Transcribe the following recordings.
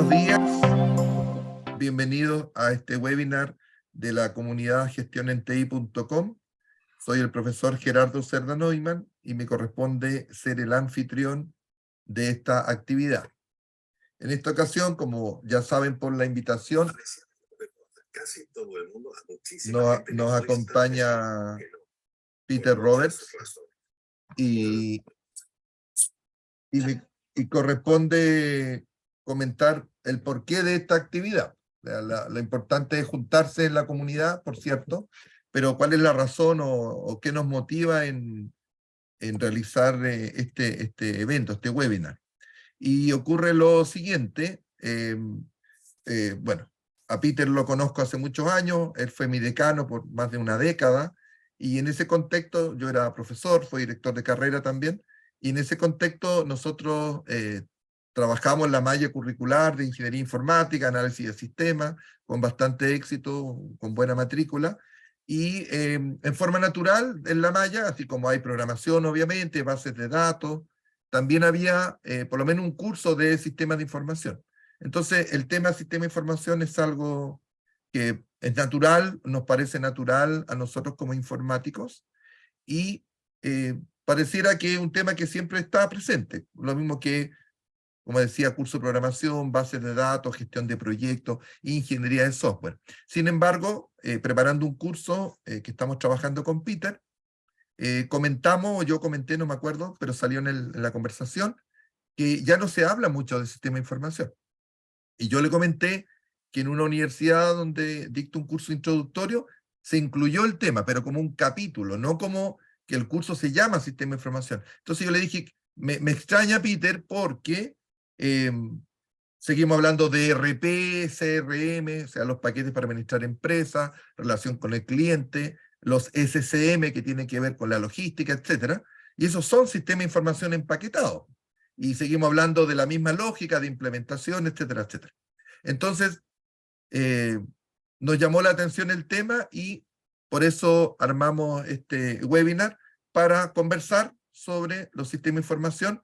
Buenos días, bienvenidos a este webinar de la comunidad gestionenti.com. Soy el profesor Gerardo Cerda Neumann y me corresponde ser el anfitrión de esta actividad. En esta ocasión, como ya saben por la invitación, casi todo el mundo, nos acompaña Peter Roberts y corresponde comentar el porqué de esta actividad. Lo importante es juntarse en la comunidad, por cierto, pero cuál es la razón o qué nos motiva en realizar este evento, este webinar. Y ocurre lo siguiente, bueno, a Peter lo conozco hace muchos años, él fue mi decano por más de una década, y en ese contexto yo era profesor, fui director de carrera también, y en ese contexto nosotros trabajamos en la malla curricular de ingeniería informática, análisis de sistemas, con bastante éxito, con buena matrícula, y en forma natural en la malla, así como hay programación obviamente, bases de datos, también había por lo menos un curso de sistemas de información. Entonces el tema sistema de información es algo que es natural, nos parece natural a nosotros como informáticos, y pareciera que es un tema que siempre está presente, lo mismo que, como decía, curso de programación, bases de datos, gestión de proyectos, ingeniería de software. Sin embargo, preparando un curso que estamos trabajando con Peter, comentamos, yo comenté, no me acuerdo, pero salió en la conversación, que ya no se habla mucho de sistema de información. Y yo le comenté que en una universidad donde dicto un curso introductorio, se incluyó el tema, pero como un capítulo, no como que el curso se llama Sistema de Información. Entonces yo le dije, me extraña, Peter, porque seguimos hablando de ERP, CRM, o sea, los paquetes para administrar empresas, relación con el cliente, los SCM que tienen que ver con la logística, etcétera. Y esos son sistemas de información empaquetados. Y seguimos hablando de la misma lógica de implementación, etcétera, etcétera. Entonces, nos llamó la atención el tema y por eso armamos este webinar para conversar sobre los sistemas de información,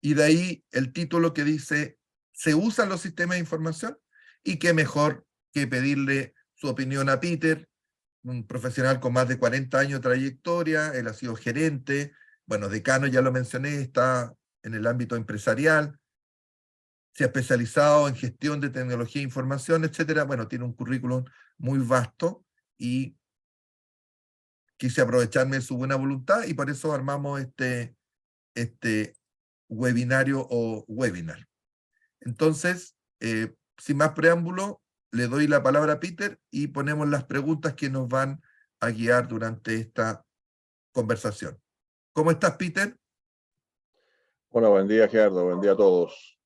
y de ahí el título que dice, ¿se usan los sistemas de información? Y qué mejor que pedirle su opinión a Peter, un profesional con más de 40 años de trayectoria, él ha sido gerente, bueno, decano ya lo mencioné, está en el ámbito empresarial, se ha especializado en gestión de tecnología e información, etcétera. Bueno, tiene un currículum muy vasto y quise aprovecharme de su buena voluntad y por eso armamos este webinario o webinar. Entonces, sin más preámbulo, le doy la palabra a Peter y ponemos las preguntas que nos van a guiar durante esta conversación. ¿Cómo estás, Peter? Hola, buen día, Gerardo. Buen día a todos.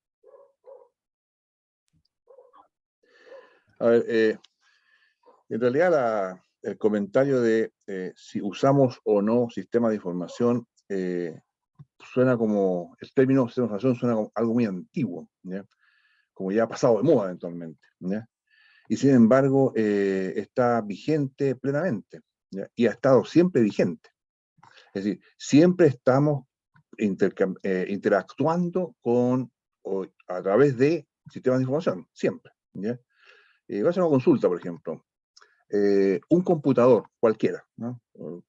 A ver, en realidad el comentario de si usamos o no sistemas de información suena como, el término sistema de información suena como algo muy antiguo, ¿ya? Como ya ha pasado de moda eventualmente, ¿ya? Y sin embargo está vigente plenamente, ¿ya? Y ha estado siempre vigente. Es decir, siempre estamos interactuando a través de sistemas de información, siempre, ¿ya? Voy a hacer una consulta, por ejemplo. Un computador, cualquiera, ¿no?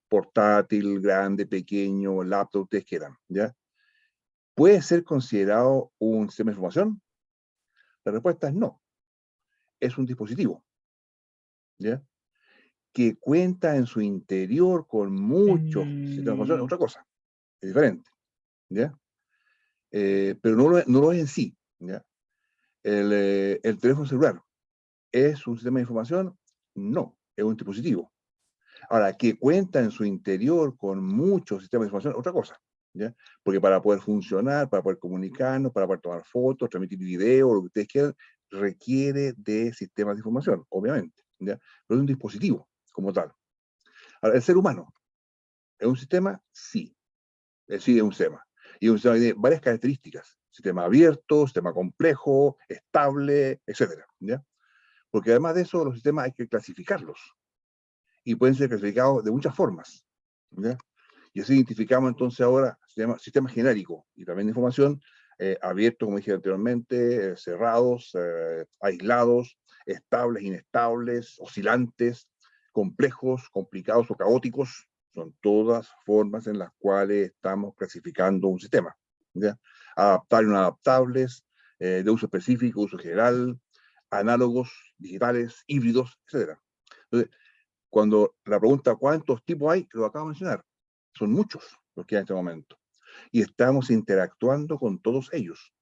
Portátil, grande, pequeño, laptop, ustedes quieran, ¿ya? ¿Puede ser considerado un sistema de información? La respuesta es no. Es un dispositivo, ¿ya? Que cuenta en su interior con muchos sistemas de información, otra cosa, es diferente, ¿ya? Pero no lo es en sí, ¿ya? El teléfono celular, ¿es un sistema de información? No, es un dispositivo. Ahora, que cuenta en su interior con muchos sistemas de información, otra cosa, ¿ya? Porque para poder funcionar, para poder comunicarnos, para poder tomar fotos, transmitir video, lo que ustedes quieran, requiere de sistemas de información, obviamente, ¿ya? Pero es un dispositivo como tal. Ahora, el ser humano, ¿es un sistema? Sí, sí es un sistema. Y un sistema tiene varias características. Sistema abierto, sistema complejo, estable, etcétera, ¿ya? Porque además de eso, los sistemas hay que clasificarlos. Y pueden ser clasificados de muchas formas, ¿ya? Y así identificamos entonces ahora sistema genérico y también de información, abiertos, como dije anteriormente, cerrados, aislados, estables, inestables, oscilantes, complejos, complicados o caóticos. Son todas formas en las cuales estamos clasificando un sistema, ¿ya? Adaptables, no adaptables, de uso específico, uso general, análogos, digitales, híbridos, etc. Entonces, cuando la pregunta ¿cuántos tipos hay? Lo acabo de mencionar. Son muchos los que hay en este momento. Y estamos interactuando con todos ellos,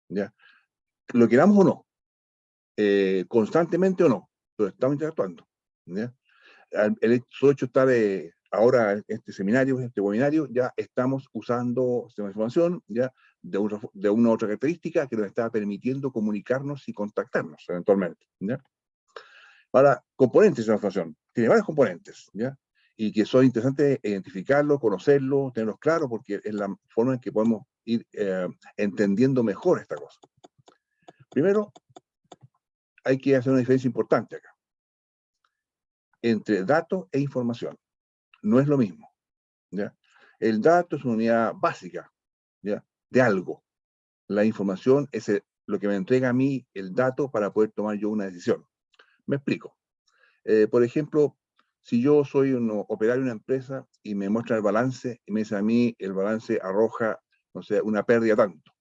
¿ya? Lo queramos o no, constantemente o no, pero estamos interactuando, ¿ya? El solo hecho de estar ahora en este seminario, este webinario, ya estamos usando sistemas de información, ya de una u otra característica que nos está permitiendo comunicarnos y contactarnos eventualmente, ¿ya? Ahora, componentes de la información. Tiene varios componentes, ¿ya? Y que son interesantes identificarlos, conocerlos, tenerlos claros, porque es la forma en que podemos ir entendiendo mejor esta cosa. Primero, hay que hacer una diferencia importante acá. Entre datos e información. No es lo mismo, ¿ya? El dato es una unidad básica, ¿ya? De algo. La información es lo que me entrega a mí el dato para poder tomar yo una decisión. Me explico. Por ejemplo, si yo soy un operario de una empresa y me muestra el balance y me dice a mí el balance arroja, no sé, una pérdida tanto.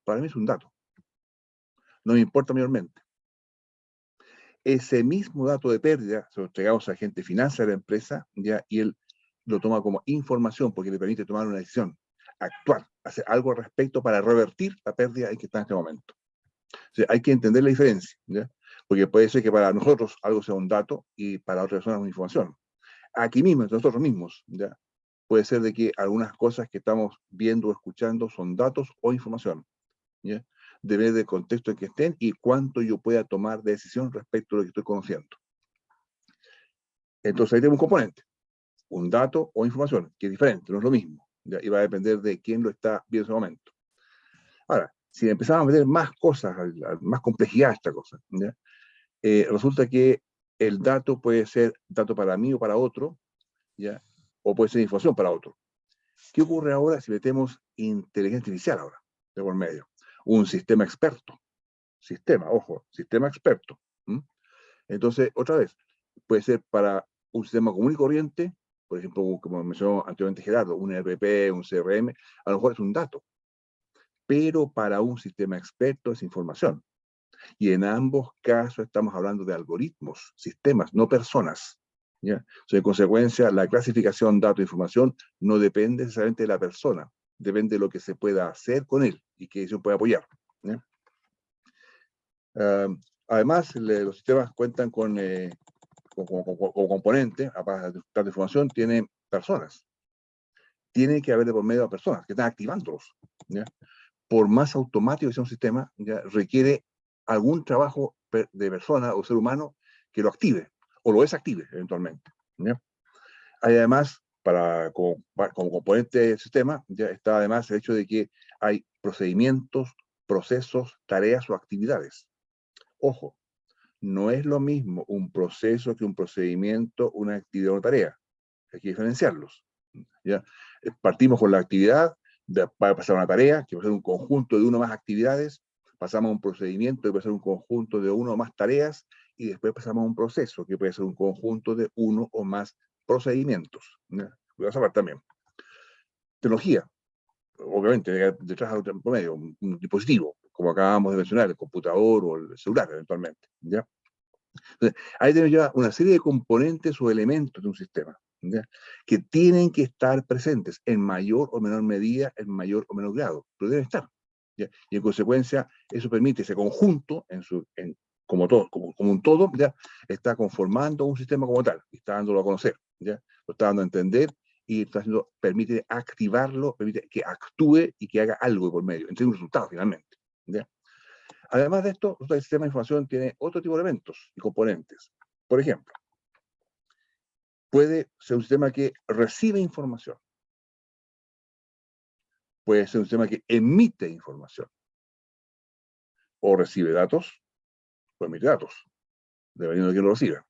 Para mí es un dato. No me importa mayormente. Ese mismo dato de pérdida se lo entregamos al agente financiero de la empresa, ¿ya? Y él lo toma como información porque le permite tomar una decisión, actuar, hacer algo al respecto para revertir la pérdida en que está en este momento. O sea, hay que entender la diferencia, ¿ya? Porque puede ser que para nosotros algo sea un dato y para otras personas una información. Aquí mismo, entre nosotros mismos, ¿ya? Puede ser de que algunas cosas que estamos viendo o escuchando son datos o información, ¿ya? Depende del contexto en que estén y cuánto yo pueda tomar de decisión respecto a lo que estoy conociendo. Entonces ahí tenemos un componente, un dato o información, que es diferente, no es lo mismo, ¿ya? Y va a depender de quién lo está viendo en ese momento. Ahora, si empezamos a meter más cosas, más complejidad a esta cosa, ¿ya? Resulta que el dato puede ser dato para mí o para otro, ¿ya? O puede ser información para otro. ¿Qué ocurre ahora si metemos inteligencia artificial ahora, de por medio? Un sistema experto. Sistema experto. ¿Mm? Entonces, otra vez, puede ser para un sistema común y corriente, por ejemplo, como mencionó anteriormente Gerardo, un ERP, un CRM, a lo mejor es un dato, pero para un sistema experto es información. Y en ambos casos estamos hablando de algoritmos, sistemas, no personas, ¿ya? O sea, en consecuencia, la clasificación dato-información no depende necesariamente de la persona, depende de lo que se pueda hacer con él y que eso pueda apoyar, ¿ya? Además, los sistemas cuentan con componente, aparte de dato-información, tienen personas. Tiene que haber de por medio a personas que están activándolos, ¿ya? Por más automático que sea un sistema, ya requiere algún trabajo de persona o ser humano que lo active o lo desactive eventualmente, ¿ya? Hay además, como componente del sistema, ya está además el hecho de que hay procedimientos, procesos, tareas o actividades. Ojo, no es lo mismo un proceso que un procedimiento, una actividad o tarea. Hay que diferenciarlos, ¿ya? Partimos con la actividad, para pasar a una tarea, que va a ser un conjunto de una o más actividades, pasamos a un procedimiento, que puede ser un conjunto de una o más tareas, y después pasamos a un proceso, que puede ser un conjunto de uno o más procedimientos, ¿ya? Voy a saber también. Tecnología, obviamente, detrás de otro medio, un dispositivo, como acabamos de mencionar, el computador o el celular, eventualmente, ¿ya? Entonces, ahí tenemos ya una serie de componentes o elementos de un sistema, ¿ya? Que tienen que estar presentes en mayor o menor medida, en mayor o menor grado, pero deben estar, ¿ya? Y en consecuencia, eso permite ese conjunto, como un todo, ¿ya? Está conformando un sistema como tal, y está dándolo a conocer, ¿ya? Lo está dando a entender y permite activarlo, permite que actúe y que haga algo por medio, entregue un resultado finalmente, ¿ya? Además de esto, el sistema de información tiene otro tipo de elementos y componentes. Por ejemplo, puede ser un sistema que recibe información. Puede ser un sistema que emite información. O recibe datos, o emite datos, dependiendo de quién lo reciba.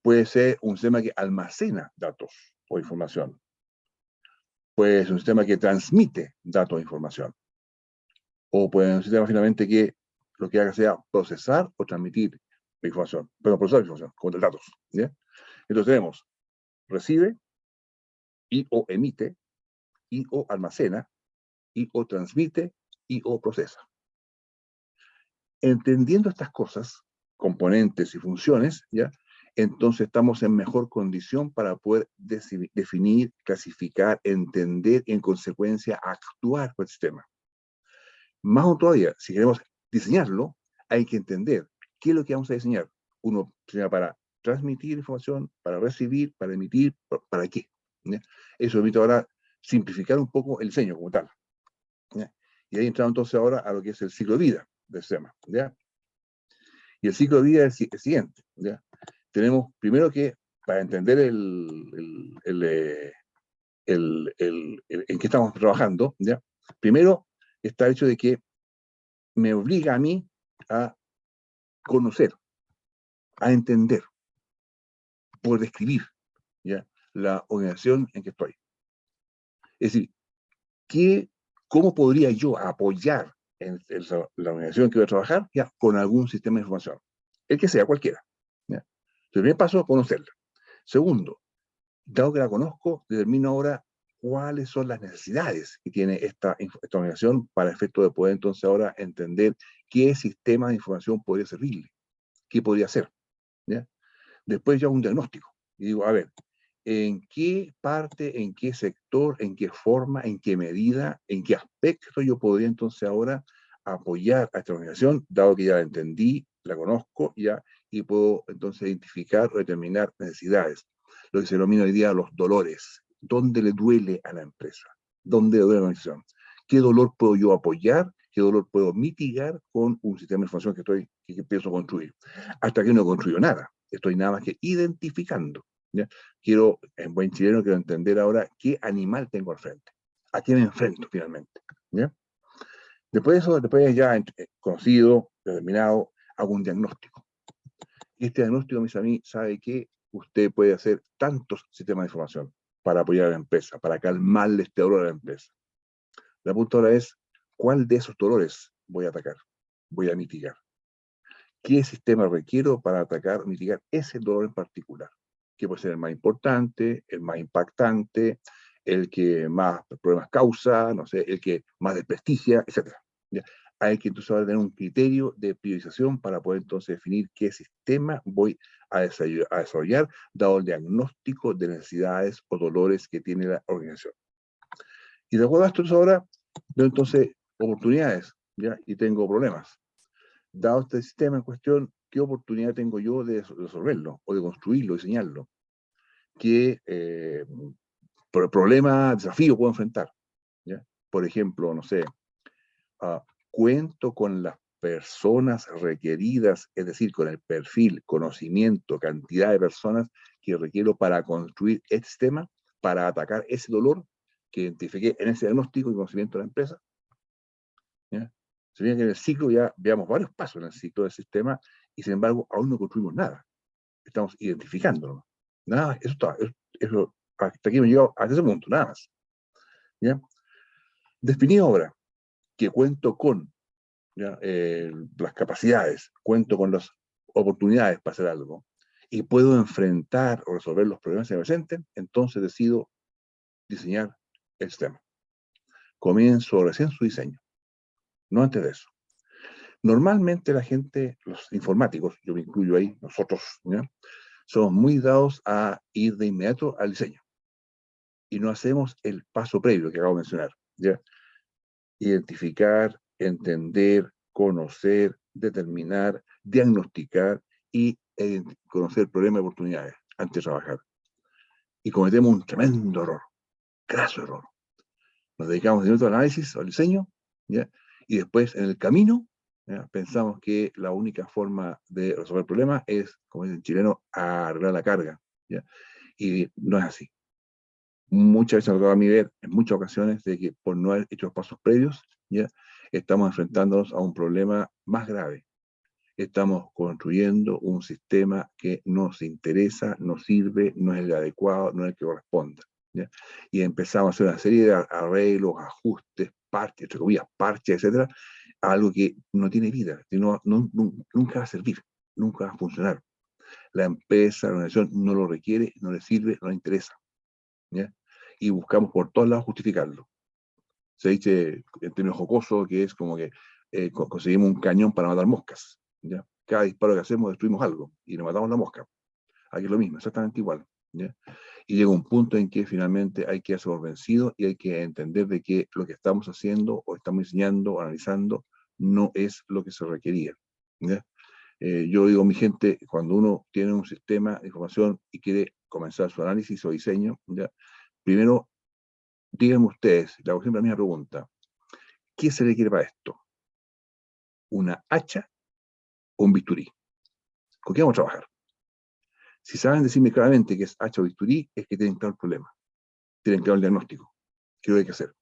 Puede ser un sistema que almacena datos o información. Puede ser un sistema que transmite datos o información. O puede ser un sistema finalmente que lo que haga sea procesar o transmitir la información, pero procesar la información, como de datos. ¿Ya? Entonces tenemos recibe, y o emite, y o almacena, y o transmite, y o procesa. Entendiendo estas cosas, componentes y funciones, ¿ya? Entonces estamos en mejor condición para poder definir, clasificar, entender y en consecuencia actuar con el sistema. Más aún todavía, si queremos diseñarlo, hay que entender qué es lo que vamos a diseñar. Uno diseña para transmitir información, para recibir, para emitir, ¿para qué? ¿Ya? Eso permite ahora simplificar un poco el diseño como tal. ¿Ya? Y ahí entramos entonces ahora a lo que es el ciclo de vida del sistema. ¿Ya? Y el ciclo de vida es el siguiente. ¿Ya? Tenemos primero que, para entender en qué estamos trabajando, ¿ya? Primero está el hecho de que me obliga a mí a conocer, a entender, por describir, ¿ya? La organización en que estoy. Es decir, ¿cómo podría yo apoyar en la organización en que voy a trabajar ya, con algún sistema de información? El que sea, cualquiera. ¿Ya? El primer paso, conocerla. Segundo, dado que la conozco, determino ahora cuáles son las necesidades que tiene esta organización para efecto de poder entonces ahora entender qué sistema de información podría servirle, qué podría hacer. ¿Ya? Después yo hago un diagnóstico y digo, a ver, ¿en qué parte, en qué sector, en qué forma, en qué medida, en qué aspecto yo podría entonces ahora apoyar a esta organización, dado que ya la entendí, la conozco ya, y puedo entonces identificar o determinar necesidades? Lo que se denomina hoy día los dolores. ¿Dónde le duele a la empresa? ¿Dónde le duele a la organización? ¿Qué dolor puedo yo apoyar? ¿Qué dolor puedo mitigar con un sistema de información que pienso construir? Hasta que no construyo nada. Estoy nada más que identificando. ¿Ya? Quiero, en buen chileno, quiero entender ahora qué animal tengo al frente. ¿A qué me enfrento finalmente? ¿Ya? Después de eso, después ya conocido, determinado, hago un diagnóstico. Y este diagnóstico, mis amigos, sabe que usted puede hacer tantos sistemas de información para apoyar a la empresa, para calmarle este dolor a la empresa. La punta ahora es, ¿cuál de esos dolores voy a atacar? Voy a mitigar. ¿Qué sistema requiero para atacar, mitigar ese dolor en particular? Que puede ser el más importante, el más impactante, el que más problemas causa, no sé, el que más desprestigia, etc. ¿Ya? Hay que entonces ahora tener un criterio de priorización para poder entonces definir qué sistema voy a desarrollar, dado el diagnóstico de necesidades o dolores que tiene la organización. Y de acuerdo a esto ahora, veo entonces oportunidades, ¿ya? Y tengo problemas. Dado este sistema en cuestión, ¿qué oportunidad tengo yo de resolverlo, o de construirlo, diseñarlo? ¿Qué problema, desafío puedo enfrentar? ¿Ya? Por ejemplo, no sé, cuento con las personas requeridas, es decir, con el perfil, conocimiento, cantidad de personas que requiero para construir este sistema, para atacar ese dolor que identifiqué en ese diagnóstico y conocimiento de la empresa. ¿Ya? Se viene que en el ciclo ya veamos varios pasos en el ciclo del sistema y sin embargo aún no construimos nada. Estamos identificándolo. Nada, eso está, eso, hasta aquí me he llegado a ese punto, nada más. ¿Ya? Definí ahora que cuento con ¿ya? Las capacidades, cuento con las oportunidades para hacer algo y puedo enfrentar o resolver los problemas que se me presenten, entonces decido diseñar el sistema. Comienzo recién su diseño, no antes de eso. Normalmente la gente, los informáticos, yo me incluyo ahí, nosotros, ¿ya? Somos muy dados a ir de inmediato al diseño. Y no hacemos el paso previo que acabo de mencionar, ¿ya? Identificar, entender, conocer, determinar, diagnosticar y conocer problemas y oportunidades antes de trabajar. Y cometemos un tremendo error, graso error. Nos dedicamos de nuevo al análisis, al diseño, ¿ya? Y después en el camino, ¿ya? Pensamos que la única forma de resolver el problema es, como dice el chileno, arreglar la carga, ¿ya? Y no es así. Muchas veces me ha tocado a mí ver, en muchas ocasiones, de que por no haber hecho los pasos previos, ¿ya? Estamos enfrentándonos a un problema más grave. Estamos construyendo un sistema que nos interesa, nos sirve, no es el adecuado, no es el que corresponda, ¿ya? Y empezamos a hacer una serie de arreglos, ajustes, parches, entre comillas, parches, etcétera, a algo que no tiene vida, que nunca va a servir, nunca va a funcionar. La empresa, la organización no lo requiere, no le sirve, no le interesa. ¿Ya? Y buscamos por todos lados justificarlo. Se dice en términos jocosos que es como que conseguimos un cañón para matar moscas. ¿Ya? Cada disparo que hacemos destruimos algo y nos matamos la mosca. Aquí es lo mismo, exactamente igual. ¿Ya? Y llega un punto en que finalmente hay que darse por vencido y hay que entender de que lo que estamos haciendo o estamos enseñando o analizando no es lo que se requería. ¿Ya? Yo digo a mi gente, cuando uno tiene un sistema de información y quiere comenzar su análisis o diseño, ¿ya? Primero, díganme ustedes, le hago siempre la misma pregunta, ¿qué se requiere para esto? ¿Una hacha o un bisturí? ¿Con qué vamos a trabajar? Si saben decirme claramente que es hacha o bisturí, es que tienen claro el problema, tienen claro el diagnóstico, qué es lo que hay que hacer.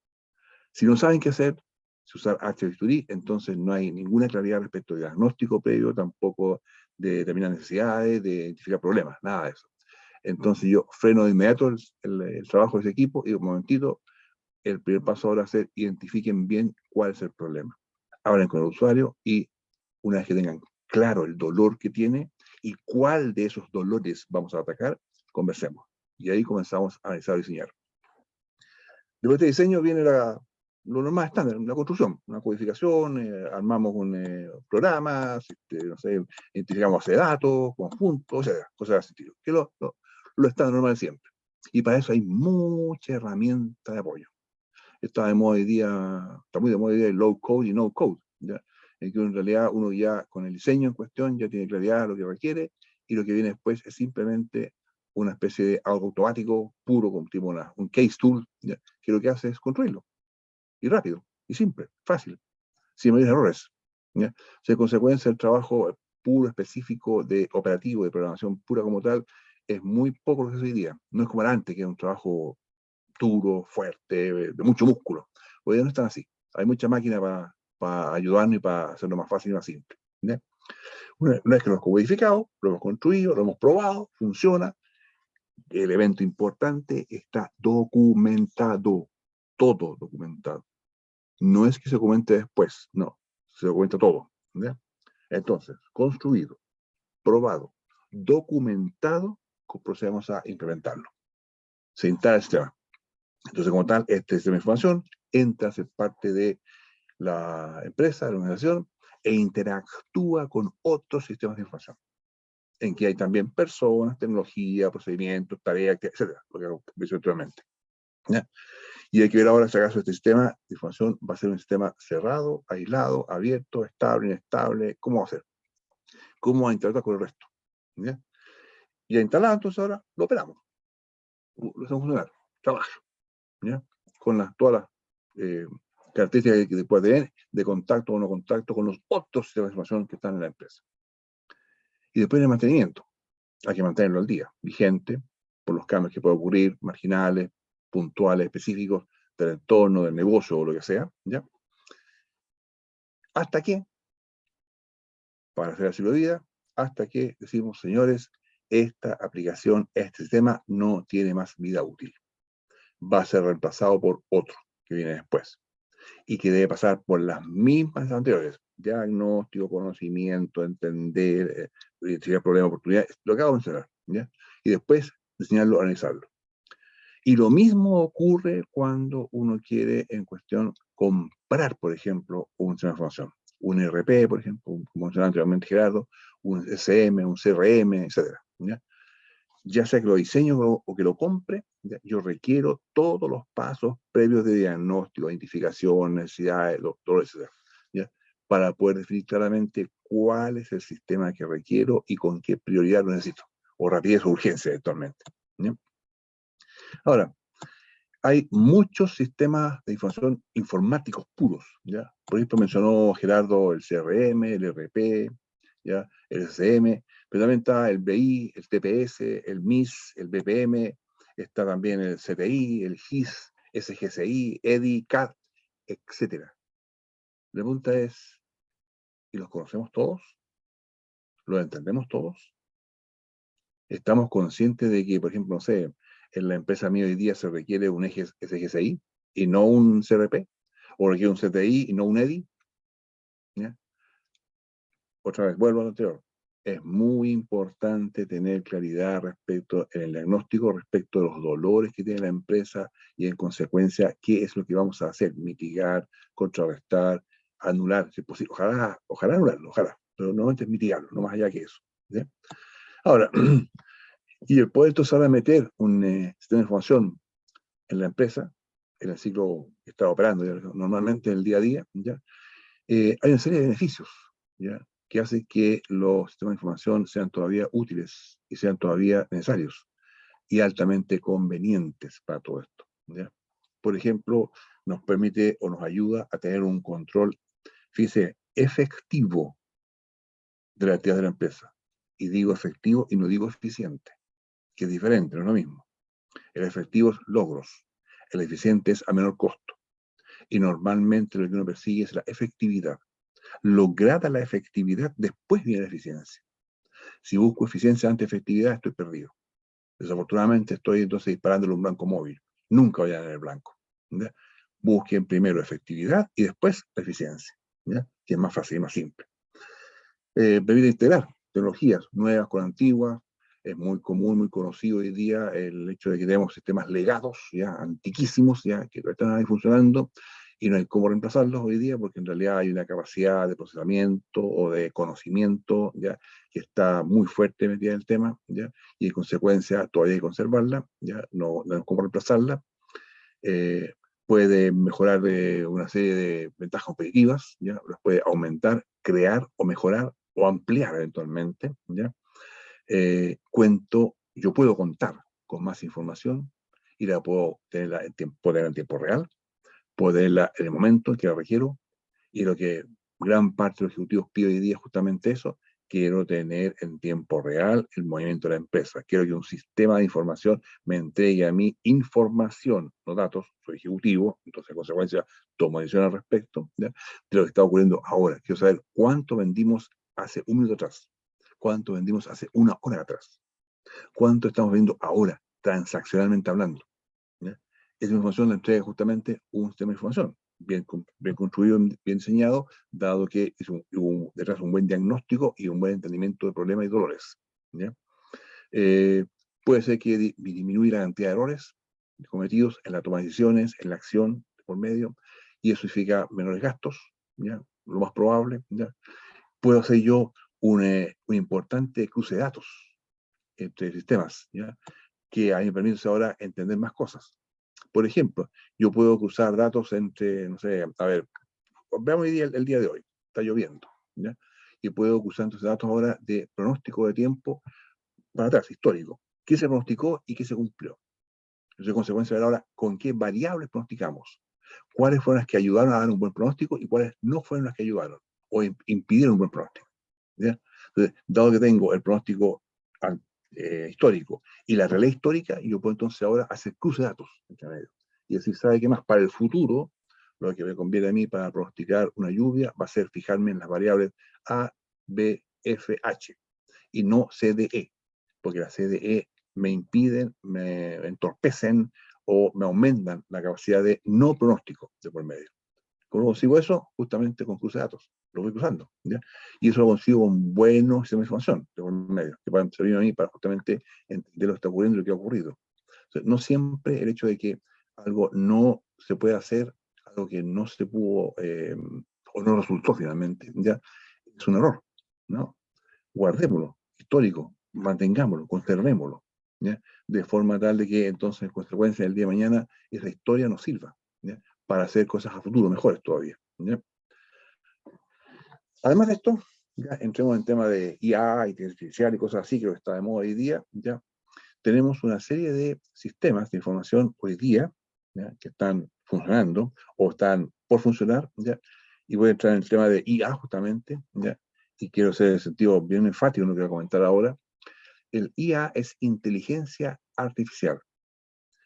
Si no saben qué hacer, si usar hacha o bisturí, entonces no hay ninguna claridad respecto al diagnóstico previo, tampoco de determinar necesidades, de identificar problemas, nada de eso. Entonces yo freno de inmediato el trabajo de ese equipo y digo, un momentito, el primer paso ahora es hacer, identifiquen bien cuál es el problema. Hablen con el usuario y una vez que tengan claro el dolor que tiene y cuál de esos dolores vamos a atacar, conversemos. Y ahí comenzamos a analizar y diseñar. Después de este diseño viene lo normal estándar, la construcción, una codificación, armamos un programa, no sé, identificamos base de datos, conjuntos, o sea, cosas de ese estilo, que lo estándar normal de siempre. Y para eso hay mucha herramienta de apoyo. Está de moda hoy día, está muy de moda hoy día el low code y no code, ¿ya? En que en realidad uno ya con el diseño en cuestión ya tiene claridad de lo que requiere y lo que viene después es simplemente una especie de algo automático puro, como tipo un case tool, ¿ya? Que lo que hace es construirlo. Y rápido, y simple, fácil, sin mayores errores. ¿Ya? O sea, en consecuencia, el trabajo puro, específico, de operativo, de programación pura como tal, es muy poco lo que es hoy día. No es como era antes, que era un trabajo duro, fuerte, de mucho músculo. Hoy día no están así. Hay mucha máquina para ayudarnos y para hacerlo más fácil y más simple. ¿Ya? Una vez que lo hemos codificado, lo hemos construido, lo hemos probado, funciona, el evento importante está documentado, todo documentado. No es que se comente después, no, se documenta todo. ¿Ya? Entonces, construido, probado, documentado, procedemos a implementarlo. Se instala el sistema. Entonces, como tal, este sistema de información entra a ser parte de la empresa, de la organización, e interactúa con otros sistemas de información, en que hay también personas, tecnología, procedimientos, tareas, etcétera, lo que he dicho anteriormente. ¿Ya? Y hay que ver ahora si acaso este sistema de información va a ser un sistema cerrado, aislado, abierto, estable, inestable, ¿cómo va a ser? ¿Cómo va a interactuar con el resto? ¿Ya? Ya instalado, entonces ahora lo operamos, lo hacemos funcionar, trabaja, ¿ya? Con todas las características que puede tener de contacto o no contacto con los otros sistemas de información que están en la empresa. Y después el mantenimiento. Hay que mantenerlo al día, vigente, por los cambios que pueden ocurrir, marginales, puntuales, específicos, del entorno, del negocio o lo que sea, ¿ya? Hasta que, para hacer así la vida, hasta que decimos, señores, esta aplicación, este sistema no tiene más vida útil. Va a ser reemplazado por otro que viene después y que debe pasar por las mismas anteriores. Diagnóstico, conocimiento, entender, identificar problemas, oportunidades, lo que acabo de mencionar, ¿ya? Y después diseñarlo, analizarlo. Y lo mismo ocurre cuando uno quiere, en cuestión, comprar, por ejemplo, un sistema de información. Un ERP, por ejemplo, como mencionaba anteriormente Gerardo, un SM, un CRM, etc. Ya sea que lo diseño o que lo compre, ¿ya? Yo requiero todos los pasos previos de diagnóstico, identificación, necesidades, todo eso, ¿ya? Para poder definir claramente cuál es el sistema que requiero y con qué prioridad lo necesito, o rapidez o urgencia eventualmente. ¿Ya? Ahora, hay muchos sistemas de información informáticos puros, ¿ya? Por ejemplo, mencionó Gerardo el CRM, el ERP, ¿ya? El SCM, pero también está el BI, el TPS, el MIS, el BPM, está también el CTI, el GIS, SGCI, EDI, CAD, etc. La pregunta es, ¿y los conocemos todos? ¿Los entendemos todos? ¿Estamos conscientes de que, por ejemplo, no sé, en la empresa mía hoy día se requiere un SGCI y no un CRP? ¿O requiere un CTI y no un EDI? otra vez, vuelvo a lo anterior. Es muy importante tener claridad respecto en el diagnóstico, respecto de los dolores que tiene la empresa y en consecuencia qué es lo que vamos a hacer, mitigar, contrarrestar, anular, si es posible. Ojalá anularlo, ojalá, pero normalmente es mitigarlo, no más allá que eso. ¿Sí? Ahora, y el poder entonces ahora meter un sistema de información en la empresa, en el ciclo que está operando normalmente en el día a día, ¿ya? Hay una serie de beneficios, ¿ya? Que hace que los sistemas de información sean todavía útiles y sean todavía necesarios y altamente convenientes para todo esto, ¿ya? Por ejemplo, nos permite o nos ayuda a tener un control, fíjese, efectivo de la actividad de la empresa. Y digo efectivo y no digo eficiente, que es diferente, no es lo mismo. El efectivo es logros, el eficiente es a menor costo. Y normalmente lo que uno persigue es la efectividad. Lograda la efectividad, después viene la eficiencia. Si busco eficiencia ante efectividad, estoy perdido. Desafortunadamente estoy entonces disparándole un blanco móvil. Nunca voy a ganar el blanco. ¿Ya? Busquen primero efectividad y después la eficiencia, ¿ya? Que es más fácil y más simple. Permite integrar tecnologías nuevas con antiguas. Es muy común, muy conocido hoy día el hecho de que tenemos sistemas legados, ya antiquísimos, ya que están ahí funcionando y no hay cómo reemplazarlos hoy día porque en realidad hay una capacidad de procesamiento o de conocimiento, ya, que está muy fuerte metida en el tema, ya, y en consecuencia todavía hay que conservarla, ya, no hay cómo reemplazarla. Eh, Puede mejorar una serie de ventajas competitivas, ¿ya? Las puede aumentar, crear o mejorar o ampliar eventualmente, ¿ya? Yo puedo contar con más información y la puedo tenerla en tiempo real, puedo tenerla en el momento en que la requiero, y lo que gran parte de los ejecutivos pide hoy día es justamente eso. Quiero tener en tiempo real el movimiento de la empresa. Quiero que un sistema de información me entregue a mí información, no datos. Soy ejecutivo, entonces en consecuencia tomo decisiones al respecto, ¿ya? De lo que está ocurriendo ahora. Quiero saber cuánto vendimos hace un minuto atrás, cuánto vendimos hace una hora atrás, cuánto estamos vendiendo ahora, transaccionalmente hablando, ¿ya? Esa información la entrega justamente un sistema de información bien construido, bien diseñado, dado que es detrás un buen diagnóstico y un buen entendimiento de problemas y dolores, ¿ya? Eh, Puede ser que disminuya la cantidad de errores cometidos en la toma de decisiones, en la acción por medio, y eso significa menores gastos, ¿ya? Lo más probable, ¿ya? Puedo hacer yo un importante cruce de datos entre sistemas, ¿ya? Que a mí me permite ahora entender más cosas. Por ejemplo, yo puedo cruzar datos entre, no sé, a ver, veamos el día de hoy, está lloviendo, ¿ya? Y puedo cruzar entonces datos ahora de pronóstico de tiempo para atrás, histórico. ¿Qué se pronosticó y qué se cumplió? Entonces, en consecuencia, ahora, ¿con qué variables pronosticamos? ¿Cuáles fueron las que ayudaron a dar un buen pronóstico y cuáles no fueron las que ayudaron o impidieron un buen pronóstico? ¿Ya? Entonces, dado que tengo el pronóstico histórico y la realidad histórica, yo puedo entonces ahora hacer cruce de datos entre medio. Y así sabe que más para el futuro, lo que me conviene a mí para pronosticar una lluvia va a ser fijarme en las variables A, B, F, H y no CDE, porque las CDE me impiden, me entorpecen o me aumentan la capacidad de no pronóstico de por medio. ¿Cómo consigo eso? Justamente con cruce de datos. Lo voy cruzando, ¿ya? Y eso lo consigo con buenos sistemas de información de por medio, que puedan servir a mí para justamente entender lo que está ocurriendo y lo que ha ocurrido. O sea, no siempre el hecho de que algo no se puede hacer, algo que no se pudo o no resultó finalmente, ¿ya? Es un error, ¿no? Guardémoslo, histórico, mantengámoslo, conservémoslo, ¿ya? De forma tal de que entonces en consecuencia el día de mañana esa historia nos sirva, ¿ya? Para hacer cosas a futuro mejores todavía, ¿ya? Además de esto, ya entremos en tema de IA, inteligencia artificial y cosas así, que está de moda hoy día, ya tenemos una serie de sistemas de información hoy día, ¿ya? Que están funcionando o están por funcionar, ¿ya? Y voy a entrar en el tema de IA justamente, ¿ya? Y quiero ser en el sentido bien enfático en lo que voy a comentar ahora. El IA es inteligencia artificial,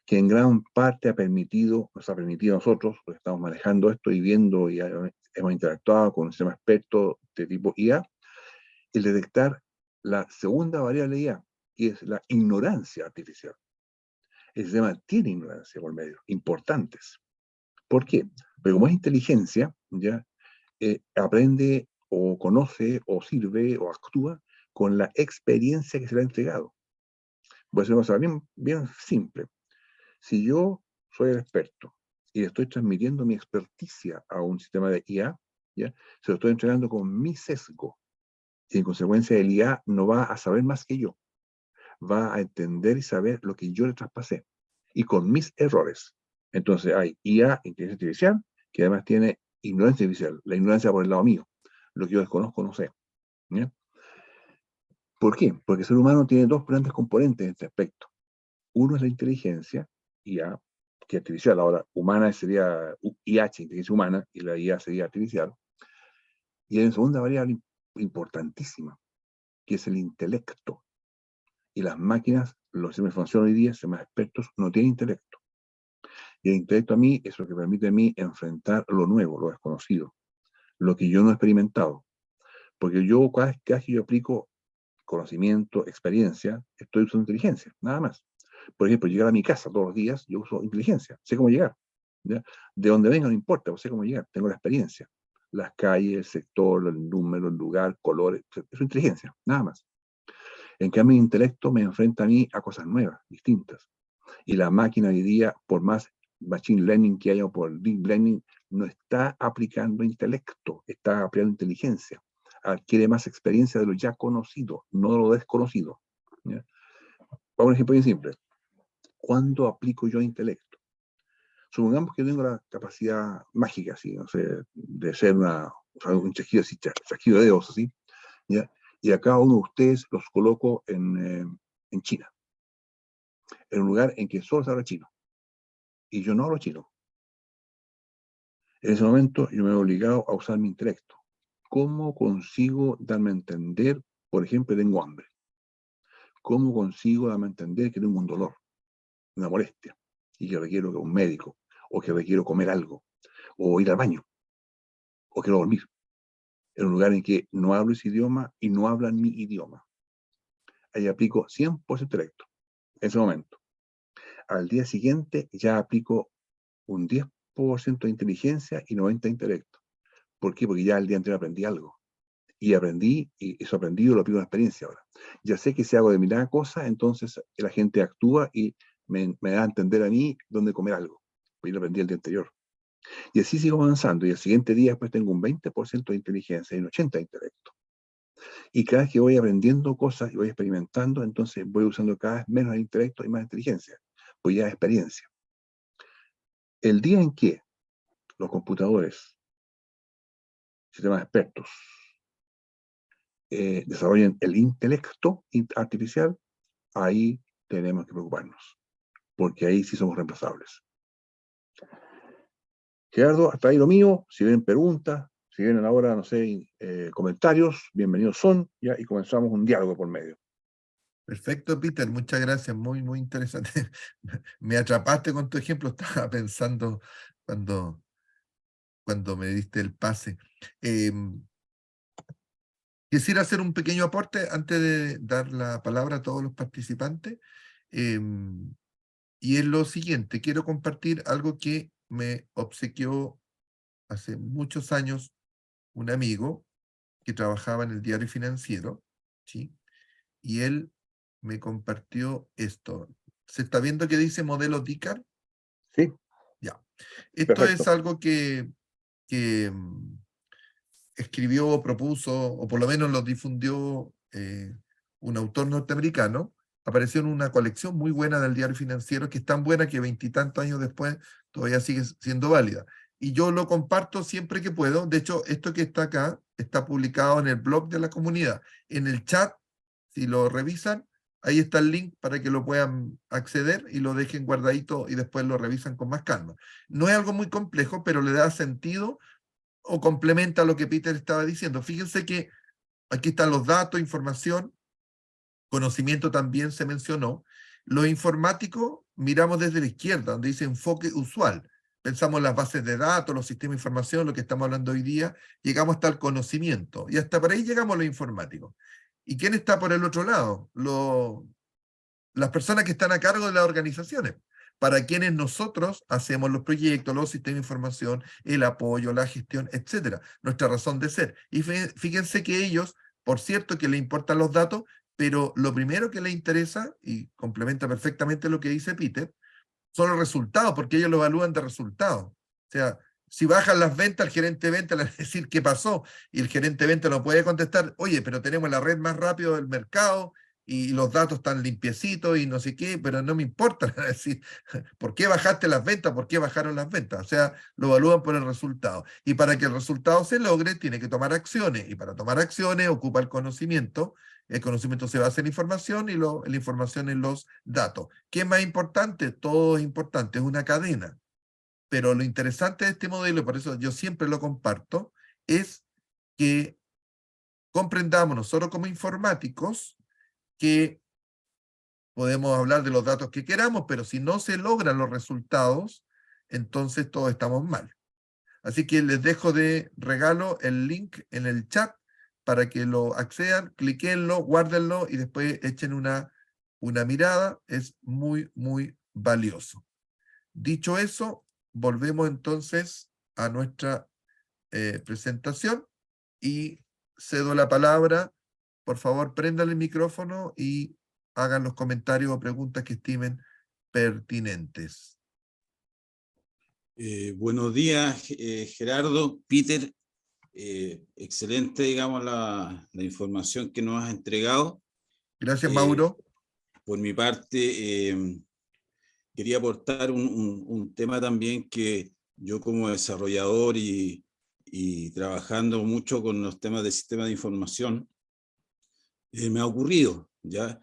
que en gran parte nos ha permitido a nosotros, porque estamos manejando esto y viendo y hemos interactuado con un sistema experto de tipo IA, el detectar la segunda variable de IA, que es la ignorancia artificial. El sistema tiene ignorancia por medio, importantes. ¿Por qué? Porque como es inteligencia, ya aprende o conoce, o sirve, o actúa con la experiencia que se le ha entregado. Voy a hacer una cosa bien, bien simple. Si yo soy el experto y le estoy transmitiendo mi experticia a un sistema de IA, ¿ya? Se lo estoy entregando con mi sesgo. Y en consecuencia el IA no va a saber más que yo. Va a entender y saber lo que yo le traspasé. Y con mis errores. Entonces hay IA, inteligencia artificial, que además tiene ignorancia artificial. La ignorancia por el lado mío. Lo que yo desconozco, no sé. ¿Ya? ¿Por qué? Porque el ser humano tiene dos grandes componentes en este aspecto. Uno es la inteligencia, IA, que es artificial. Ahora, humana sería IH, inteligencia humana, y la IA sería artificial. Y hay una segunda variable importantísima, que es el intelecto. Y las máquinas, los sistemas de información hoy día, sistemas expertos, no tienen intelecto. Y el intelecto a mí es lo que permite a mí enfrentar lo nuevo, lo desconocido, lo que yo no he experimentado. Porque yo, cada vez que yo aplico conocimiento, experiencia, estoy usando inteligencia, nada más. Por ejemplo, llegar a mi casa todos los días, yo uso inteligencia, sé cómo llegar. ¿Ya? De donde venga no importa, sé cómo llegar, tengo la experiencia. Las calles, el sector, el número, el lugar, colores, es inteligencia, nada más. En cambio, mi intelecto me enfrenta a mí a cosas nuevas, distintas. Y la máquina hoy día, por más machine learning que haya o por deep learning, no está aplicando intelecto, está aplicando inteligencia. Adquiere más experiencia de lo ya conocido, no de lo desconocido. ¿Ya? Vamos a un ejemplo bien simple. ¿Cuándo aplico yo intelecto? Supongamos que tengo la capacidad mágica, así, no sé, de ser un chasquido, así, chasquido de dedos, así, ¿ya? Y a cada uno de ustedes los coloco en China, en un lugar en que solo se habla chino. Y yo no hablo chino. En ese momento yo me veo obligado a usar mi intelecto. ¿Cómo consigo darme a entender, por ejemplo, que tengo hambre? ¿Cómo consigo darme a entender que tengo un dolor, una molestia, y que requiero un médico, o que requiero comer algo, o ir al baño, o quiero dormir? En un lugar en que no hablo ese idioma y no hablan mi idioma. Ahí aplico 100% intelecto, en ese momento. Al día siguiente ya aplico un 10% de inteligencia y 90% de intelecto. ¿Por qué? Porque ya el día anterior aprendí algo. Y aprendí, y eso aprendido lo aplico en la experiencia ahora. Ya sé que si hago determinada cosa, entonces la gente actúa y me da a entender a mí dónde comer algo. Pues yo lo aprendí el día anterior. Y así sigo avanzando. Y el siguiente día después tengo un 20% de inteligencia y un 80% de intelecto. Y cada vez que voy aprendiendo cosas y voy experimentando, entonces voy usando cada vez menos el intelecto y más inteligencia. Pues ya es experiencia. El día en que los computadores, sistemas expertos, desarrollen el intelecto artificial, ahí tenemos que preocuparnos, porque ahí sí somos reemplazables. Gerardo, hasta ahí lo mío. Si vienen preguntas, si vienen ahora, no sé, comentarios, bienvenidos son, ya, y comenzamos un diálogo por medio. Perfecto, Peter, muchas gracias, muy, muy interesante. Me atrapaste con tu ejemplo, estaba pensando cuando, cuando me diste el pase. Quisiera hacer un pequeño aporte antes de dar la palabra a todos los participantes. Y es lo siguiente, quiero compartir algo que me obsequió hace muchos años un amigo que trabajaba en el diario financiero, ¿sí? Y él me compartió esto. ¿Se está viendo que dice modelo DICAR? Sí, Ya. Esto es perfecto. algo que escribió, propuso, o por lo menos lo difundió un autor norteamericano. Apareció en una colección muy buena del diario financiero, que es tan buena que veintitantos años después todavía sigue siendo válida. Y yo lo comparto siempre que puedo. De hecho, esto que está acá está publicado en el blog de la comunidad. En el chat, si lo revisan, ahí está el link para que lo puedan acceder y lo dejen guardadito y después lo revisan con más calma. No es algo muy complejo, pero le da sentido o complementa lo que Peter estaba diciendo. Fíjense que aquí están los datos, información, conocimiento también se mencionó. Lo informático miramos desde la izquierda, donde dice enfoque usual. Pensamos en las bases de datos, los sistemas de información, lo que estamos hablando hoy día, llegamos hasta el conocimiento y hasta por ahí llegamos a lo informático. ¿Y quién está por el otro lado? Las personas que están a cargo de las organizaciones. para quienes nosotros hacemos los proyectos, los sistemas de información, el apoyo, la gestión, etcétera, nuestra razón de ser. Y fíjense que ellos, por cierto, que les importan los datos, pero lo primero que les interesa, y complementa perfectamente lo que dice Peter, son los resultados, porque ellos lo evalúan de resultados. O sea, si bajan las ventas, el gerente de ventas le va a decir qué pasó, y el gerente de ventas no puede contestar, oye, pero tenemos la red más rápido del mercado, y los datos están limpiecitos y no sé qué, pero no me importa, le va a decir, ¿por qué bajaste las ventas? ¿Por qué bajaron las ventas? O sea, lo evalúan por el resultado. Y para que el resultado se logre, tiene que tomar acciones, y para tomar acciones ocupa el conocimiento se basa en información y la información en los datos. ¿Qué es más importante? Todo es importante, es una cadena. Pero lo interesante de este modelo, y por eso yo siempre lo comparto, es que comprendamos nosotros como informáticos que podemos hablar de los datos que queramos, pero si no se logran los resultados, entonces todos estamos mal. Así que les dejo de regalo el link en el chat para que lo accedan, cliquenlo, guárdenlo y después echen una mirada. Es muy, muy valioso. Dicho eso, volvemos entonces a nuestra presentación y cedo la palabra. Por favor, prendan el micrófono y hagan los comentarios o preguntas que estimen pertinentes. Buenos días, Gerardo, Peter. Excelente, digamos, la información que nos has entregado. Gracias, Mauro. Por mi parte, quería aportar un tema también que yo como desarrollador y trabajando mucho con los temas de sistema de información, me ha ocurrido, ¿ya?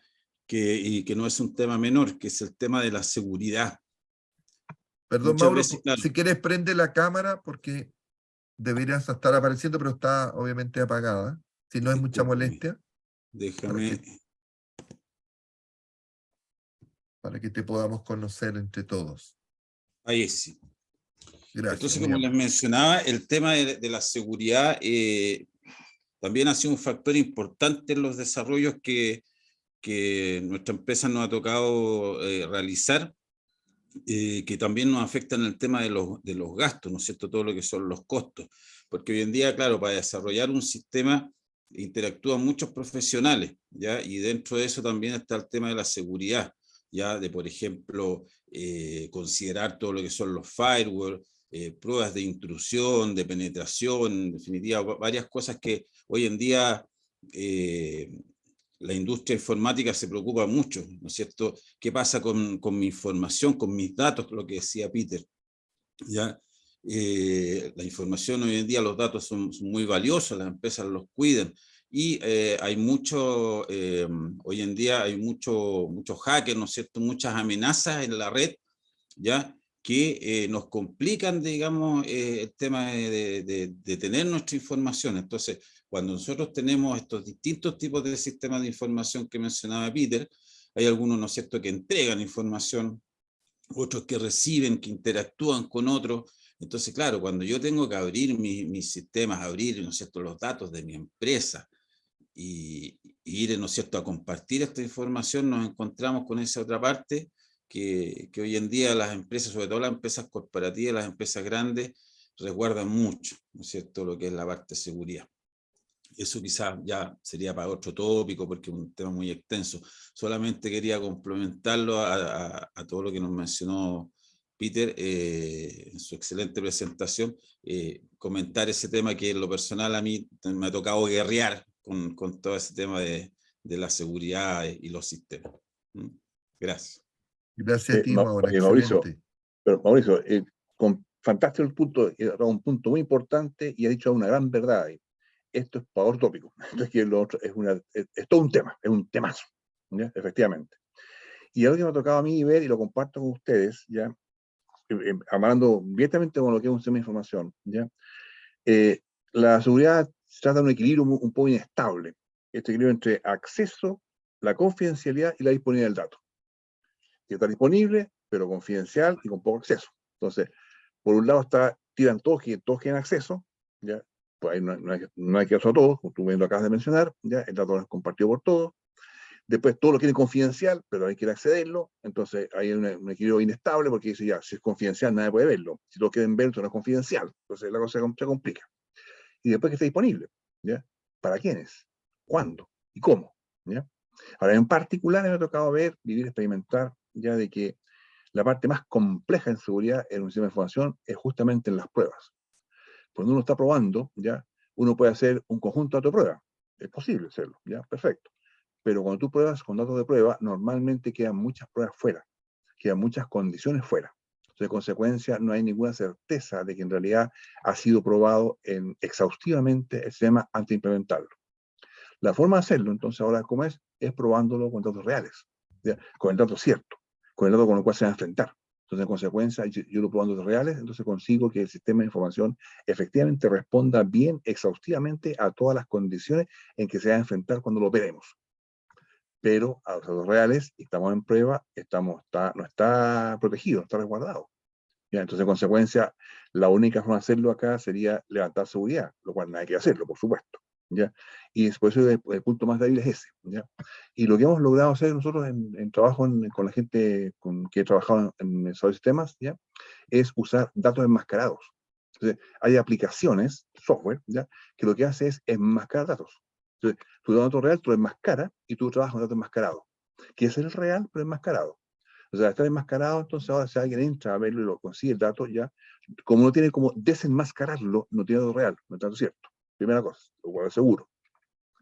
Y que no es un tema menor, que es el tema de la seguridad. Perdón, Muchas Mauro, veces, claro, si quieres prende la cámara porque deberías estar apareciendo, pero está obviamente apagada. Si no es mucha discúlpame, molestia, déjame. para que te podamos conocer entre todos. Ahí sí. Gracias, Entonces, muy como les amable. mencionaba, el tema de la seguridad también ha sido un factor importante en los desarrollos que nuestra empresa nos ha tocado realizar, que también nos afectan el tema de los gastos, ¿no es cierto? Todo lo que son los costos. Porque hoy en día, claro, para desarrollar un sistema interactúan muchos profesionales, ¿ya? Y dentro de eso también está el tema de la seguridad, ¿ya? De, por ejemplo, considerar todo lo que son los firewall, pruebas de intrusión, de penetración, en definitiva, varias cosas que hoy en día la industria informática se preocupa mucho, ¿no es cierto? ¿Qué pasa con mi información, con mis datos? Lo que decía Peter, ¿ya? La información hoy en día, los datos son muy valiosos, las empresas los cuidan, y hay mucho, hoy en día hay muchos hackers, ¿no es cierto? Muchas amenazas en la red, ¿ya? Que nos complican, digamos, el tema de tener nuestra información. Entonces, cuando nosotros tenemos estos distintos tipos de sistemas de información que mencionaba Peter, hay algunos, ¿no es cierto?, que entregan información, otros que reciben, que interactúan con otros. Entonces, claro, cuando yo tengo que abrir mis sistemas, abrir, ¿no es cierto?, los datos de mi empresa y ir, ¿no es cierto?, a compartir esta información, nos encontramos con esa otra parte que hoy en día las empresas, sobre todo las empresas corporativas, las empresas grandes, resguardan mucho, ¿no es cierto?, lo que es la parte de seguridad. Eso quizás ya sería para otro tópico porque es un tema muy extenso. Solamente quería complementarlo a todo lo que nos mencionó Peter en su excelente presentación, comentar ese tema que en lo personal a mí me ha tocado guerrear con todo ese tema de la seguridad y los sistemas. Gracias. Gracias a ti, Mauro. Mauricio, Excelente. pero Mauricio, fantástico el punto, un punto muy importante y ha dicho una gran verdad ahí. Esto es para otro tópico. Entonces, que lo otro es todo un tema, es un temazo, ¿ya? Efectivamente. Y algo que me ha tocado a mí ver y lo comparto con ustedes, ¿ya? Hablando directamente con lo que es un sistema de información, ¿ya? La seguridad se trata de un equilibrio un poco inestable. Este equilibrio entre acceso, la confidencialidad y la disponibilidad del dato. Que está disponible, pero confidencial y con poco acceso. Entonces, por un lado tiran todos quieren acceso, ¿ya? Pues ahí no hay que hacer todo, como tú me lo acabas de mencionar, ¿ya? El dato es compartido por todos. Después todo lo quieren confidencial, pero hay que accederlo. Entonces hay un equilibrio inestable porque dice ya, si es confidencial nadie puede verlo. Si todos quieren verlo, no es confidencial. Entonces la cosa se complica. Y después que esté disponible, ¿ya? ¿Para quiénes? ¿Cuándo? ¿Y cómo? ¿Ya? Ahora, en particular me ha tocado ver, vivir, experimentar ya de que la parte más compleja en seguridad en un sistema de información es justamente en las pruebas. Cuando uno está probando, ya, uno puede hacer un conjunto de autopruebas. Es posible hacerlo, ya, perfecto. Pero cuando tú pruebas con datos de prueba, normalmente quedan muchas pruebas fuera, quedan muchas condiciones fuera. Entonces, de consecuencia, no hay ninguna certeza de que en realidad ha sido probado exhaustivamente el sistema antes de implementarlo. La forma de hacerlo, entonces, ahora, ¿cómo es? Es probándolo con datos reales, ¿ya? Con el dato cierto, con el dato con el cual se va a enfrentar. Entonces, en consecuencia, yo lo probando datos reales, entonces consigo que el sistema de información efectivamente responda bien, exhaustivamente a todas las condiciones en que se va a enfrentar cuando lo veremos. Pero a los datos reales, estamos en prueba, no está protegido, no está resguardado. ¿Ya? Entonces, en consecuencia, la única forma de hacerlo acá sería levantar seguridad, lo cual no hay que hacerlo, por supuesto. ¿Ya? Y por eso el punto más débil es ese. ¿Ya? Y lo que hemos logrado hacer nosotros en trabajo con la gente que he trabajado en desarrollo de sistemas, ¿ya? Es usar datos enmascarados. Entonces, hay aplicaciones, software, ¿ya? Que lo que hace es enmascarar datos. Entonces, tu dato real tú lo enmascara y tú trabajas con datos enmascarados, que es el real, pero enmascarado. O sea, está enmascarado, entonces ahora si alguien entra a verlo y lo consigue el dato, ya, como no tiene como desenmascararlo, no tiene dato real, no es dato cierto. Primera cosa, lo cual es seguro.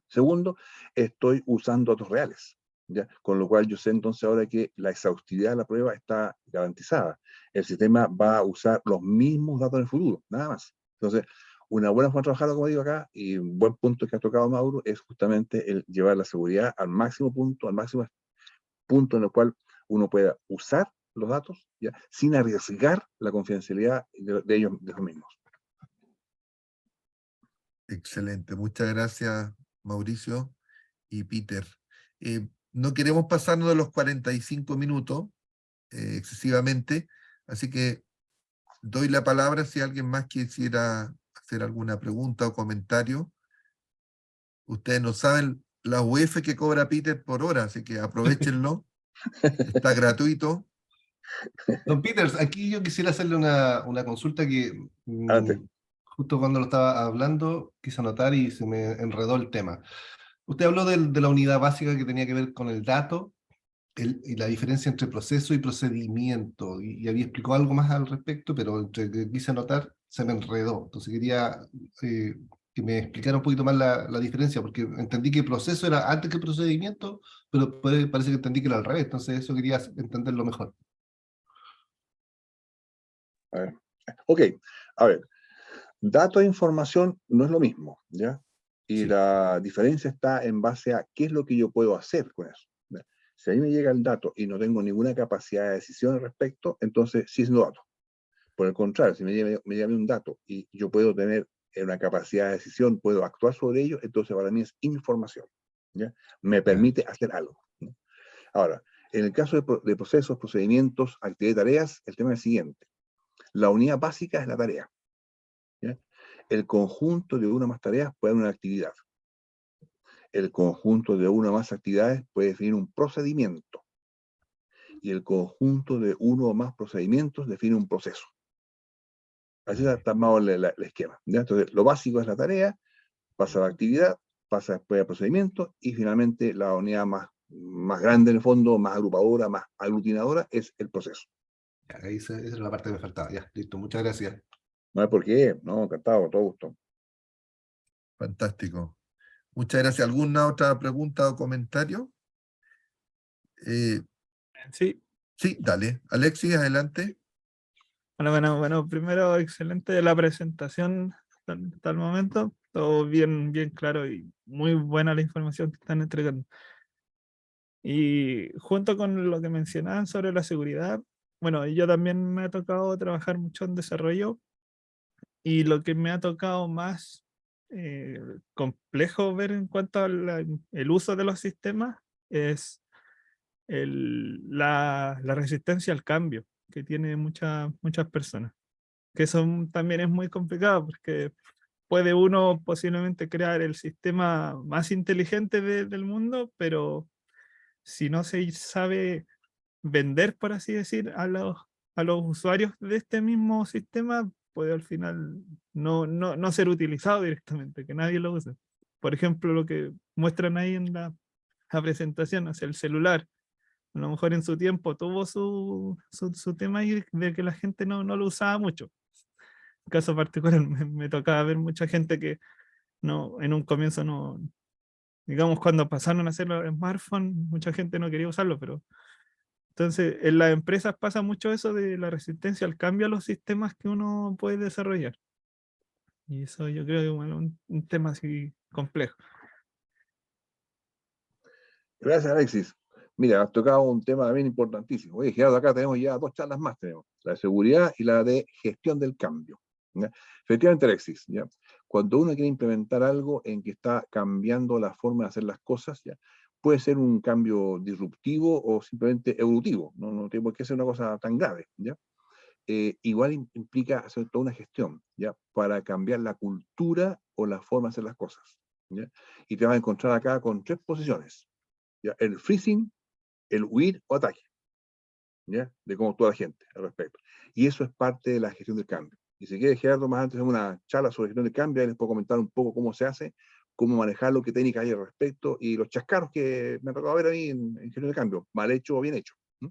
Segundo, estoy usando datos reales, ¿ya? Con lo cual yo sé entonces ahora que la exhaustividad de la prueba está garantizada. El sistema va a usar los mismos datos en el futuro, nada más. Entonces, una buena forma de trabajar, como digo acá, y un buen punto que ha tocado Mauro, es justamente el llevar la seguridad al máximo punto en el cual uno pueda usar los datos, ¿ya? Sin arriesgar la confidencialidad de ellos mismos. Excelente, muchas gracias Mauricio y Peter. No queremos pasarnos de los 45 minutos excesivamente, así que doy la palabra si alguien más quisiera hacer alguna pregunta o comentario. Ustedes no saben la UF que cobra Peter por hora, así que aprovechenlo, está gratuito. Don Peters, aquí yo quisiera hacerle una consulta que Adelante. justo cuando lo estaba hablando quise anotar y se me enredó el tema. Usted habló de la unidad básica que tenía que ver con el dato y la diferencia entre proceso y procedimiento, y había explicado algo más al respecto, pero entre que quise anotar se me enredó. Entonces quería que me explicara un poquito más la diferencia, porque entendí que proceso era antes que procedimiento, pero parece que entendí que era al revés, entonces eso quería entenderlo mejor. A ver. Ok, a ver. Dato e información no es lo mismo, ¿ya? Y Sí. la diferencia está en base a qué es lo que yo puedo hacer con eso. ¿Ya? Si a mí me llega el dato y no tengo ninguna capacidad de decisión al respecto, entonces sí es un dato. Por el contrario, si me llega un dato y yo puedo tener una capacidad de decisión, puedo actuar sobre ello, entonces para mí es información. ¿Ya? Me permite hacer algo. ¿No? Ahora, en el caso de procesos, procedimientos, actividades y tareas, el tema es el siguiente. La unidad básica es la tarea. ¿Ya? El conjunto de una o más tareas puede dar una actividad. El conjunto de una o más actividades puede definir un procedimiento. Y el conjunto de uno o más procedimientos define un proceso. Así está armado el esquema. ¿Ya? Entonces, lo básico es la tarea, pasa a la actividad, pasa después al procedimiento y finalmente la unidad más grande en el fondo, más agrupadora, más aglutinadora, es el proceso. Ya, esa es la parte que me faltaba. Ya, listo, muchas gracias. No hay por qué, no, encantado, todo gusto. Fantástico. Muchas gracias. ¿Alguna otra pregunta o comentario? Sí, Sí, dale. Alexis, adelante. bueno, primero excelente la presentación hasta el momento, todo bien, bien claro y muy buena la información que están entregando. Y junto con lo que mencionaban sobre la seguridad, bueno, yo también me ha tocado trabajar mucho en desarrollo y lo que me ha tocado más complejo ver en cuanto al el uso de los sistemas es la resistencia al cambio que tiene muchas personas. Que eso también es muy complicado porque puede uno posiblemente crear el sistema más inteligente del mundo, pero si no se sabe vender, por así decir, a los usuarios de este mismo sistema, puede al final no ser utilizado directamente, que nadie lo use. Por ejemplo, lo que muestran ahí en la presentación, o sea, el celular, a lo mejor en su tiempo tuvo su tema ahí de que la gente no lo usaba mucho. En caso particular, me tocaba ver mucha gente que no, en un comienzo no, digamos, cuando pasaron a hacer los smartphones, mucha gente no quería usarlo, pero entonces en las empresas pasa mucho eso de la resistencia al cambio a los sistemas que uno puede desarrollar. Y eso yo creo que es bueno, un tema así complejo. Gracias, Alexis. Mira, has tocado un tema también importantísimo. Oye, Gerardo, acá tenemos ya 2 charlas más, tenemos la de seguridad y la de gestión del cambio. ¿Ya? Efectivamente, Alexis, ¿ya? Cuando uno quiere implementar algo en que está cambiando la forma de hacer las cosas, ¿ya? Puede ser un cambio disruptivo o simplemente evolutivo, no tiene por qué ser una cosa tan grave, ¿ya? Igual implica hacer toda una gestión, ¿ya? Para cambiar la cultura o la forma de hacer las cosas, ¿ya? Y te vas a encontrar acá con 3 posiciones, ¿ya? El freezing, el huir o ataque, ¿ya? De cómo actúa la gente al respecto. Y eso es parte de la gestión del cambio. Y si quieres, Gerardo, más antes de una charla sobre gestión del cambio, ahí les puedo comentar un poco cómo se hace, cómo manejarlo, qué técnicas hay al respecto, y los chascarros que me ha tocado ver a mí en gestión del cambio, mal hecho o bien hecho. ¿Mm?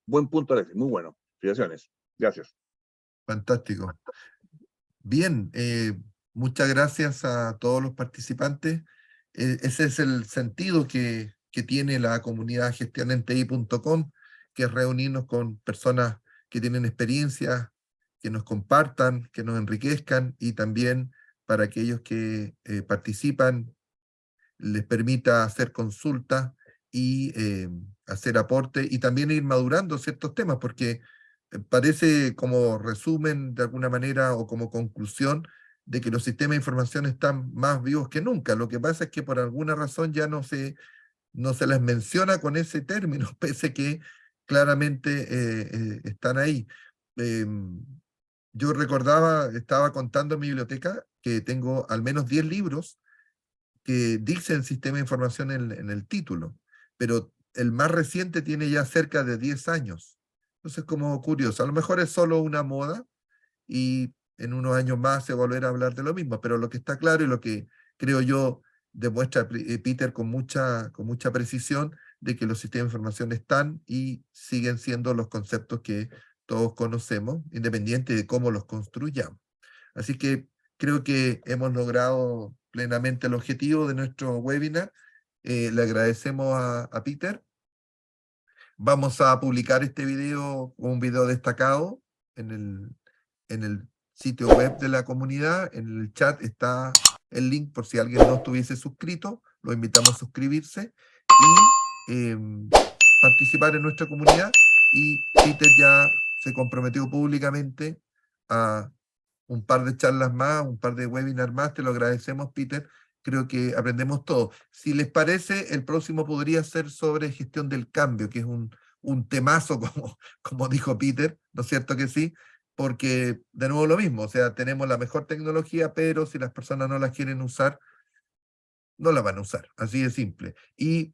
Buen punto, Alexis, muy bueno. Felicitaciones. Gracias. Fantástico. Bien, muchas gracias a todos los participantes. Ese es el sentido que tiene la comunidad gestionenti.com, que es reunirnos con personas que tienen experiencia, que nos compartan, que nos enriquezcan, y también para aquellos que participan les permita hacer consultas y hacer aporte, y también ir madurando ciertos temas, porque parece como resumen de alguna manera o como conclusión de que los sistemas de información están más vivos que nunca. Lo que pasa es que por alguna razón ya no se les menciona con ese término, pese que claramente están ahí. Yo estaba contando en mi biblioteca que tengo al menos 10 libros que dicen sistema de información en el título, pero el más reciente tiene ya cerca de 10 años. Entonces, como curioso, a lo mejor es solo una moda y en unos años más se volverá a hablar de lo mismo, pero lo que está claro y lo que creo yo demuestra Peter con mucha precisión, de que los sistemas de información están y siguen siendo los conceptos que todos conocemos, independiente de cómo los construyamos. Así que creo que hemos logrado plenamente el objetivo de nuestro webinar. Le agradecemos a Peter. Vamos a publicar este video, un video destacado en el sitio web de la comunidad. En el chat está el link por si alguien no estuviese suscrito. Lo invitamos a suscribirse y participar en nuestra comunidad. Y Peter ya se comprometió públicamente a un par de charlas más, un par de webinars más. Te lo agradecemos, Peter. Creo que aprendemos todo. Si les parece, el próximo podría ser sobre gestión del cambio, que es un temazo, como dijo Peter, ¿no es cierto que sí? Porque, de nuevo, lo mismo, o sea, tenemos la mejor tecnología, pero si las personas no la quieren usar, no la van a usar, así de simple. Y,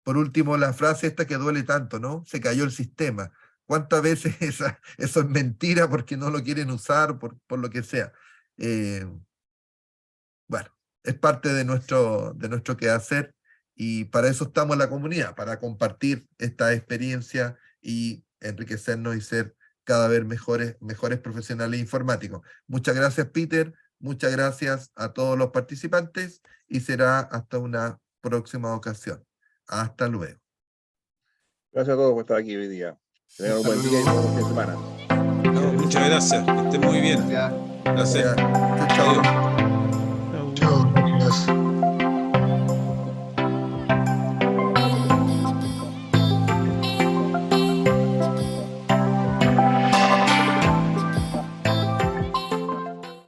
por último, la frase esta que duele tanto, ¿no? Se cayó el sistema. ¿Cuántas veces eso es mentira porque no lo quieren usar, por lo que sea? Bueno, es parte de nuestro quehacer, y para eso estamos en la comunidad, para compartir esta experiencia y enriquecernos y ser cada vez mejores profesionales informáticos. Muchas gracias, Peter. Muchas gracias a todos los participantes y será hasta una próxima ocasión. Hasta luego. Gracias a todos por estar aquí hoy día. Tengan un buen día y un buen fin de semana. No, muchas gracias, que estén muy bien. Gracias. Gracias. Chao, chao. Chao. Chao, gracias.